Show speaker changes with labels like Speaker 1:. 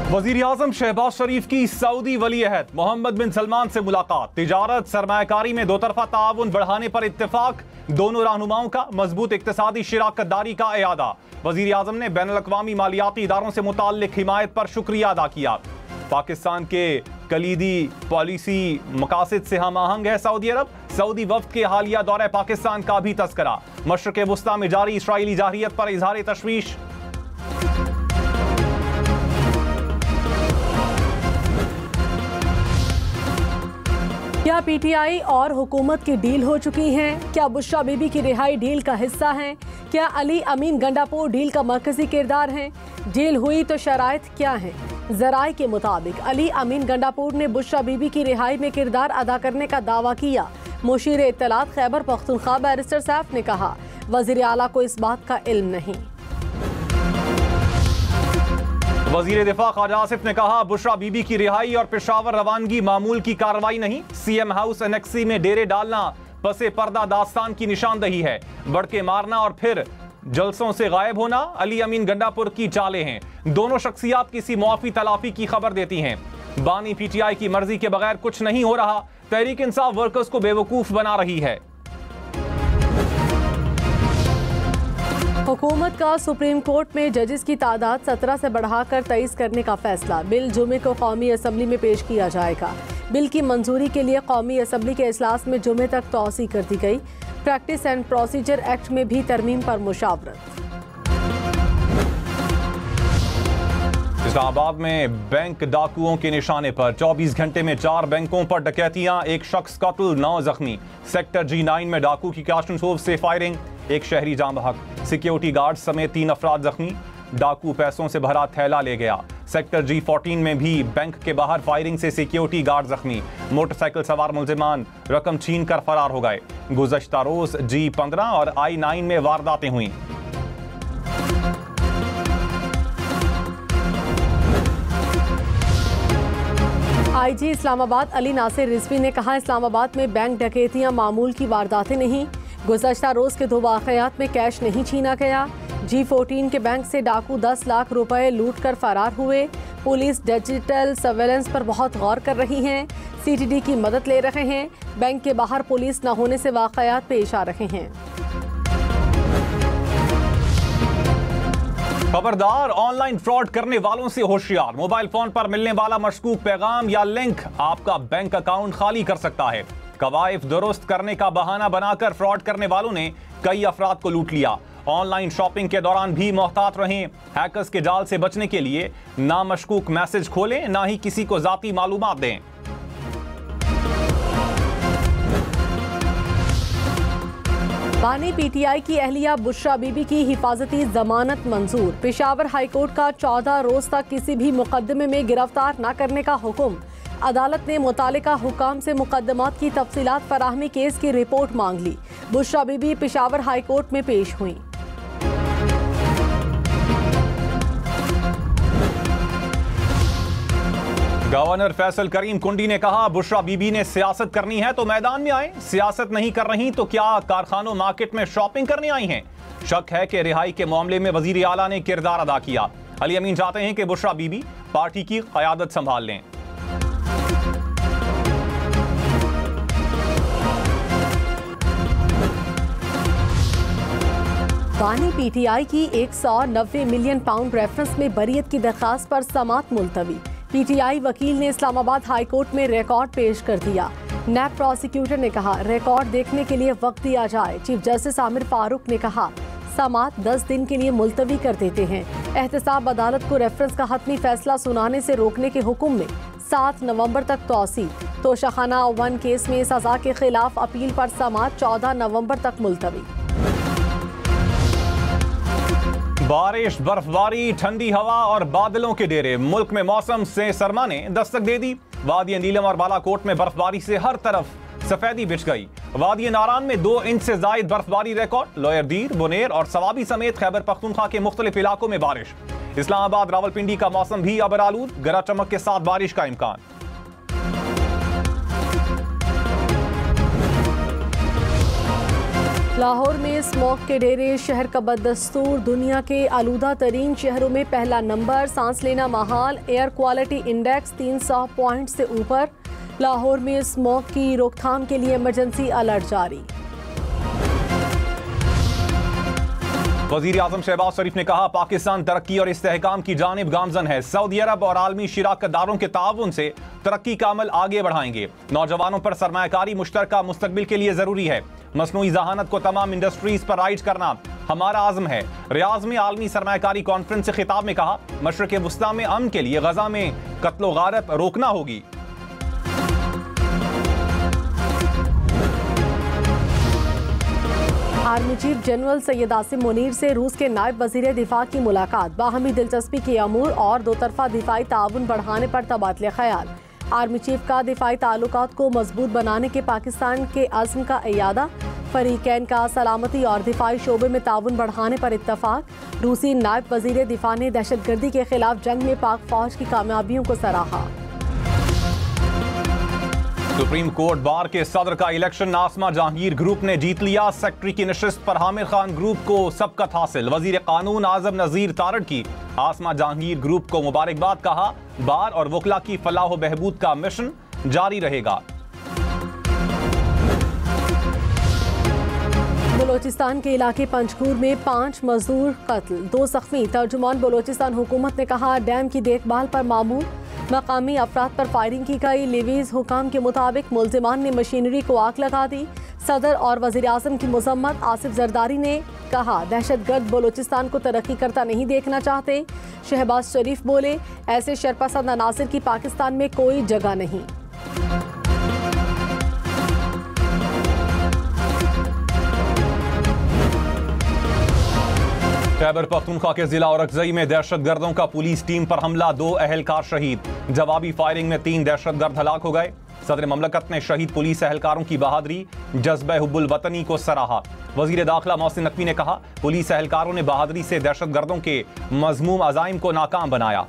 Speaker 1: वजीर आजम शहबाज शरीफ की सऊदी वली अहद मोहम्मद बिन सलमान से मुलाकात। तिजारत सरमायाकारी में दो तरफा ताउन बढ़ाने पर इत्तेफाक। दोनों रहनुमाओं का मजबूत इक्तिसादी शिराकत दारी का इयादा। वजीर आजम ने बैनुल अक़वामी मालियाती इदारों से मुताल्लिक हिमायत पर शुक्रिया अदा किया। पाकिस्तान के कलीदी पॉलिसी मकासद से हम आहंग है सऊदी अरब। सऊदी वफ्द के हालिया दौरे पाकिस्तान का भी तस्करा। मशरक़ वुस्ता में जारी इसराइली जारहियत पर इजहार तशवीश।
Speaker 2: क्या पीटीआई और हुकूमत की डील हो चुकी है? क्या बुशरा बीबी की रिहाई डील का हिस्सा है? क्या अली अमीन गंडापुर डील का मरकजी किरदार है? डील हुई तो शराइत क्या है? जराए के मुताबिक अली अमीन गंडापुर ने बुशरा बीबी की रिहाई में किरदार अदा करने का दावा किया। मुशीर इत्तलात खैबर पख्तूनख्वा बैरिस्टर सैफ ने कहा, वजीर आला को इस बात का इल्म नहीं।
Speaker 1: वजीर दिफा ख्वाजा आसिफ ने कहा, बुशरा बीबी की रिहाई और पेशावर रवानगी मामूल की कार्रवाई नहीं। सीएम हाउस एनेक्सी में डेरे डालना पसे पर्दा दास्तान की निशानदही है। बढ़ के मारना और फिर जलसों से गायब होना अली अमीन गंडापुर की चालें हैं। दोनों शख्सियात किसी मुआफी तलाफी की खबर देती हैं। बानी पीटीआई की मर्जी के बगैर कुछ नहीं हो रहा। तहरीक इंसाफ वर्कर्स को बेवकूफ बना रही है।
Speaker 2: हुकूमत का सुप्रीम कोर्ट में जजेस की तादाद 17 से बढ़ाकर 23 करने का फैसला। बिल जुमे को कौमी असम्बली में पेश किया जाएगा। बिल की मंजूरी के लिए कौमी असम्बली के इजलास में जुमे तक तौसी कर दी गई। प्रैक्टिस एंड प्रोसीजर एक्ट में भी तरमीम पर मुशावरत।
Speaker 1: इस्लामाबाद में बैंक डाकुओं के निशाने पर 24 घंटे में 4 बैंकों पर डकैतियां। एक शख्स कत्ल, 9 जख्मी। सेक्टर G9 में डाकू की क्लाशनकोव से फायरिंग। एक शहरी जाम बहक। सिक्योरिटी गार्ड समेत 3 अफराद जख्मी। डाकू पैसों से भरा थैला ले गया। सेक्टर G14 में भी बैंक के बाहर फायरिंग से सिक्योरिटी गार्ड जख्मी। मोटरसाइकिल सवार मुल्जिमान रकम छीन कर फरार हो गए। गुज़श्ता रोज G15 और I9 में वारदातें हुई।
Speaker 2: आईजी इस्लामाबाद अली नासिर रिजवी ने कहा, इस्लामाबाद में बैंक डकैतियां मामूल की वारदातें नहीं। गुज़श्ता रोज के 2 वाक़यात में कैश नहीं छीना गया। G14 के बैंक से डाकू 10 लाख रुपए लूट कर फरार हुए। पुलिस डिजिटल सर्वेलेंस पर बहुत गौर कर रही है। CTD की मदद ले रहे हैं। बैंक के बाहर पुलिस न होने से वाक़यात पेश आ रहे हैं।
Speaker 1: खबरदार, ऑनलाइन फ्रॉड करने वालों से होशियार। मोबाइल फोन पर मिलने वाला मशकूक पैगाम या लिंक आपका बैंक अकाउंट खाली कर सकता है। कवायद दुरुस्त करने का बहाना बनाकर फ्रॉड करने वालों ने कई अफराद को लूट लिया। ऑनलाइन शॉपिंग के दौरान भी मोहतात रहें। हैकर्स के जाल से बचने के लिए ना मशकूक मैसेज खोलें, ना ही किसी को जाती मालूमात दें।
Speaker 2: बानी पीटीआई की अहलिया बुशरा बीबी की हिफाजती जमानत मंजूर। पेशावर हाईकोर्ट का 14 रोज तक किसी भी मुकदमे में गिरफ्तार न करने का हुक्म। अदालत ने मुतालिका हुकाम से मुकदमात की तफसीलात फराहमी केस की रिपोर्ट मांग ली। बुशरा बीबी पेशावर हाईकोर्ट में पेश हुई।
Speaker 1: गवर्नर फैसल करीम कुंडी ने कहा, बुशरा बीबी ने सियासत करनी है तो मैदान में आए। सियासत नहीं कर रही तो क्या कारखानों मार्केट में शॉपिंग करने आई हैं? शक है कि रिहाई के मामले में वजीर आला ने किरदार अदा किया। अली अमीन चाहते हैं कि बुशरा बीबी पार्टी की क़यादत संभाल लें।
Speaker 2: बानी पीटीआई की 190 मिलियन पाउंड रेफरेंस में बरियत की दरखास्त पर समाअत मुलतवी। पीटीआई वकील ने इस्लामाबाद हाई कोर्ट में रिकॉर्ड पेश कर दिया। नैब प्रोसिक्यूटर ने कहा, रिकॉर्ड देखने के लिए वक्त दिया जाए। चीफ जस्टिस आमिर फारूक ने कहा, समाअत 10 दिन के लिए मुलतवी कर देते हैं। एहतसाब अदालत को रेफरेंस का हतमी फैसला सुनाने से रोकने के हुक्म में 7 नवंबर तक तौसी। तोशाखाना 1 केस में सजा के खिलाफ अपील पर समाअत 14 नवंबर तक मुलतवी।
Speaker 1: बारिश, बर्फबारी, ठंडी हवा और बादलों के डेरे। मुल्क में मौसम से सरमा ने दस्तक दे दी। वादी नीलम और बालाकोट में बर्फबारी से हर तरफ सफेदी बिछ गई। वादी नारान में 2 इंच से जायद बर्फबारी रिकॉर्ड। लोयर दीर, बुनेर और सवाबी समेत खैबर पख्तूनख्वा के मुख्तलिफ इलाकों में बारिश। इस्लामाबाद, रावलपिंडी का मौसम भी अबरालूद, गरज चमक के साथ बारिश का इम्कान।
Speaker 2: लाहौर में स्मॉग के डेरे, शहर का बददस्तूर, दुनिया के आलूदा तरीन शहरों में पहला नंबर, सांस लेना Mahal, air quality index 300 point से ऊपर। लाहौर में स्मॉग की रोकथाम के लिए इमरजेंसी अलर्ट जारी।
Speaker 1: वजीर आजम शहबाज शरीफ ने कहा, पाकिस्तान तरक्की और इस्तेहकाम की जानिब गामजन है। सऊदी अरब और आलमी शिराकतदारों के ताउन से तरक्की का अमल आगे बढ़ाएंगे। नौजवानों पर सरमायाकारी मुश्तरका मुस्तकबिल के लिए जरूरी है। मसनूई जहानत को तमाम इंडस्ट्रीज पर राइज करना हमारा आज़म है। रियाज में आलमी सरमायाकारी कॉन्फ्रेंस से खिताब में कहा, मशरक़ वुस्ता में अमन के लिए गजा में कत्लो गारत रोकना होगी।
Speaker 2: Army chief general Syed Asim Munir से रूस के नायब वजीर दिफा की मुलाकात, बाहमी दिलचस्पी के अमूर और दोतरफा दिफाई ताउन बढ़ाने पर तबादले ख्याल। आर्मी चीफ का दिफाई ताल्लुकात को मजबूत बनाने के पाकिस्तान के अज़्म का इयादा, फरीकैन का सलामती और दिफाई शोबे में ताउन बढ़ाने पर इत्तफाक। रूसी नायब वजीर दिफा ने दहशतगर्दी के खिलाफ जंग में पाक फौज की कामयाबियों को सराहा।
Speaker 1: सुप्रीम कोर्ट बार के सदर का इलेक्शन आसमा जहांगीर ग्रुप ने जीत लिया। सेक्रेटरी की नशिस्त पर हामिर खान ग्रुप को सबकत हासिल। वजीर कानून आजम नजीर तारड़ की आसमा जहांगीर ग्रुप को मुबारकबाद, कहा बार और वकला की फलाह बहबूद का मिशन जारी रहेगा।
Speaker 2: बलोचिस्तान के इलाके पंचकूर में 5 मजदूर कत्ल, 2 जख्मी। तर्जुमान बलोचिस्तान हुकूमत ने कहा, डैम की देखभाल पर मामूल मकामी अफराद पर फायरिंग की गई। लिवीज हुकाम के मुताबिक मुल्जिमान ने मशीनरी को आग लगा दी। सदर और वजीर आजम की मजम्मत। आसिफ जरदारी ने कहा, दहशतगर्द बलोचिस्तान को तरक्की करता नहीं देखना चाहते। शहबाज शरीफ बोले, ऐसे शरपसंद अनासिर की पाकिस्तान में कोई जगह नहीं।
Speaker 1: खैबर पख्तूनख्वा के जिला औरकजई में दहशतगर्दों का पुलिस टीम पर हमला, 2 अहलकार शहीद। जवाबी फायरिंग में 3 दहशतगर्द हलाक हो गए। सदर ममलकत ने शहीद पुलिस एहलकारों की बहादुरी, जज्बे हुब्बुल वतनी को सराहा। वजीर दाखिला मोहसिन नकवी ने कहा, पुलिस एहलकारों ने बहादुरी से दहशतगर्दों के मजमूम अज़ाइम को नाकाम बनाया।